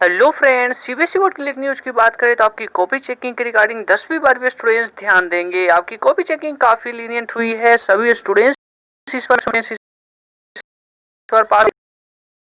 Hello friends, CBSE board click news की बात करें तो आपकी कॉपी चेकिंग के रिगार्डिंग 10वीं 12वीं स्टूडेंट्स ध्यान देंगे। आपकी कॉपी चेकिंग काफी लीनियंट हुई है। सभी स्टूडेंट्स इस पर पास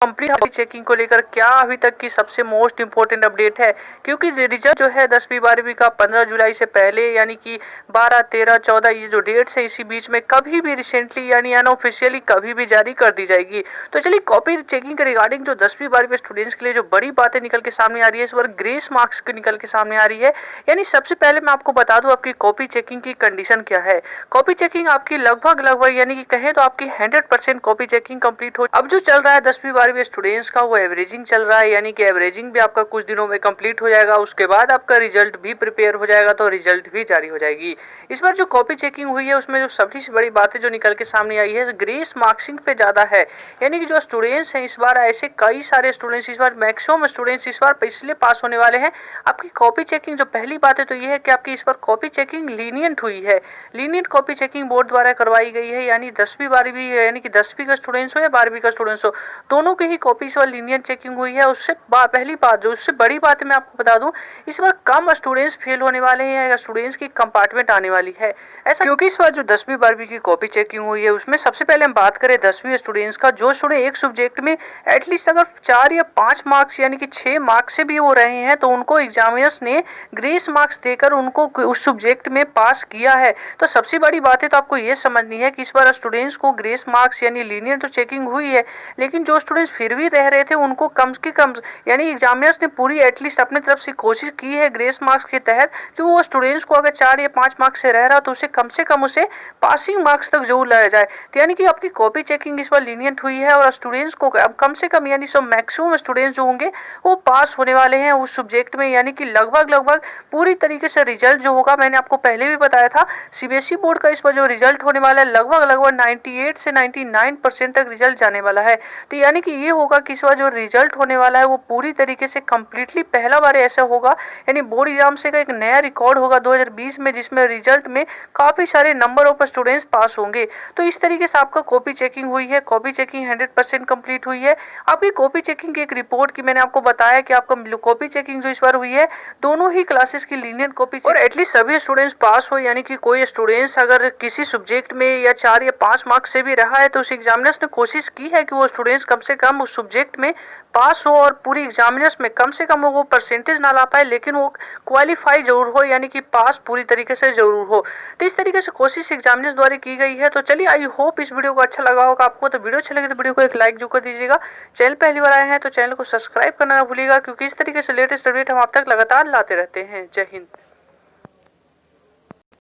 कंप्लीट चेकिंग को लेकर क्या अभी तक की सबसे मोस्ट इंपोर्टेंट अपडेट है, क्योंकि रिजल्ट जो है 10वीं 12वीं का 15 जुलाई से पहले यानी कि 12 13 14 ये जो डेट्स है इसी बीच में कभी भी रिसेंटली यानी अनऑफिशियली कभी भी जारी कर दी जाएगी। तो चलिए कॉपी चेकिंग के रिगार्डिंग जो 10वीं 12वीं स्टूडेंट्स के लिए जो बड़ी बातें निकल के सामने आ रही है, इस बार ग्रेस मार्क्स की निकल के सामने आ रही है। यानी सबसे पहले मैं आपको बता दूं आपकी कॉपी चेकिंग की कंडीशन क्या है। कॉपी चेकिंग आपकी लगभग यानी कि कहें तो आपकी 100% कॉपी चेकिंग कंप्लीट हो। अब जो चल रहा है 10वीं 12वीं स्टूडेंट्स का वो एवरेजिंग चल रहा है, यानी कि एवरेजिंग भी आपका कुछ दिनों में कंप्लीट हो जाएगा। उसके बाद आपका रिजल्ट भी प्रिपेयर हो जाएगा, तो रिजल्ट भी जारी हो जाएगी। इस बार जो कॉपी चेकिंग हुई है उसमें जो सबसे बड़ी बातें जो निकल के सामने आई है ग्रेस मार्क्सिंग पे ज्यादा है। यानी कि जो स्टूडेंट्स हैं इस बार ऐसे कई सारे स्टूडेंट्स इस बार मैक्सिमम स्टूडेंट्स इस बार इसलिए पास होने वाले हैं। आपकी कॉपी चेकिंग जो पहली बात है तो ये है कि आपकी इस बार कॉपी चेकिंग लीनियंट हुई है। लीनियंट कॉपी चेकिंग बोर्ड द्वारा करवाई गई है, यानी 10वीं 12वीं यानी कि 10वीं का स्टूडेंट्स हो या 12वीं का स्टूडेंट्स हो, दोनों के ही कॉपी इस बार लीनियंट चेकिंग हुई है। उससे पहली बात जो उससे बड़ी बात है मैं आपको बता दूं, इस बार कम स्टूडेंट्स फेल होने वाले हैं या स्टूडेंट्स की कंपार्टमेंट आने वाली है ऐसा, क्योंकि इस बार जो 10वीं 12वीं की कॉपी चेकिंग हुई है उसमें सबसे पहले हम बात करें 10वीं स्टूडेंट्स का, जो स्टूडेंट एक सब्जेक्ट में एटलीस्ट अगर 4 या 5 मार्क्स यानी कि 6 मार्क्स से भी वो रहे हैं तो उनको एग्जामिनर्स ने ग्रेस मार्क्स देकर उनको उस सब्जेक्ट में पास किया है। तो सबसे बड़ी बात है तो आपको ये समझनी है कि इस बार स्टूडेंट्स को ग्रेस मार्क्स यानी लीनियर तो चेकिंग हुई है, लेकिन जो स्टूडेंट्स फिर भी रह रहे थे उनको कम से कम यानी एग्जामिनर्स ने पूरी एटलीस्ट अपने तरफ से कोशिश की है ग्रेस मार्क्स के तहत कि वो स्टूडेंट्स को अगर 4 या 5 मार्क्स से रह रहा तो उसे कम उसे पासिंग मार्क्स तक जरूर लाया जाए। तो यानी कि आपकी कॉपी चेकिंग इस बार लीनियंट हुई है और स्टूडेंट्स को अब कम से कम यानी सब मैक्सिमम स्टूडेंट्स जो होंगे वो पास होने वाले हैं उस सब्जेक्ट में। यानी कि लगभग पूरी तरीके से रिजल्ट जो होगा, मैंने आपको पहले भी बताया था सीबीएसई बोर्ड का इस बार जो रिजल्ट होने वाला है लगभग 98 से 99% तक रिजल्ट जाने वाला है। तो यानी कि ये होगा कि इस बार जो रिजल्ट होने वाला है वो पूरी तरीके से कंप्लीटली पहला बार ऐसा होगा, यानी बोर्ड एग्जाम से का एक नया रिकॉर्ड होगा 2020 में, जिसमें रिजल्ट में काफी सारे नंबर ऑफ स्टूडेंट्स पास होंगे। तो इस तरीके से आपका कॉपी चेकिंग हुई है, कॉपी चेकिंग 100% कंप्लीट हुई है। आपकी कॉपी चेकिंग की एक रिपोर्ट की मैंने आपको बताया कि आपका कॉपी चेकिंग जो इस बार हुई है दोनों ही क्लासेस की लीनियर कॉपी और एटलीस्ट सभी स्टूडेंट्स पास हो। यानी कि कोई स्टूडेंट्स अगर किसी सब्जेक्ट में या 4 या 5 मार्क्स से भी रहा है तो उस एग्जामिनर्स ने कोशिश की है कि वो स्टूडेंट्स कम से कम उस सब्जेक्ट में पास हो और पूरी एग्जामिनर्स में कम से कम वो परसेंटेज ना ला पाए लेकिन वो क्वालिफाई जरूर हो, यानी कि पास पूरी तरीके से जरूर हो। तो इस तरीके से कोशिश एग्जामिनर्स द्वारा की गई है। तो चलिए आई होप इस वीडियो को अच्छा लगा होगा आपको। तो वीडियो अच्छा लगे तो वीडियो को एक लाइक जो कर दीजिएगा। चैनल पहली बार आए हैं तो चैनल को सब्सक्राइब करना ना भूलिएगा, क्योंकि इस तरीके से लेटेस्ट अपडेट हम आप तक लगातार लाते रहते हैं। जय हिंद।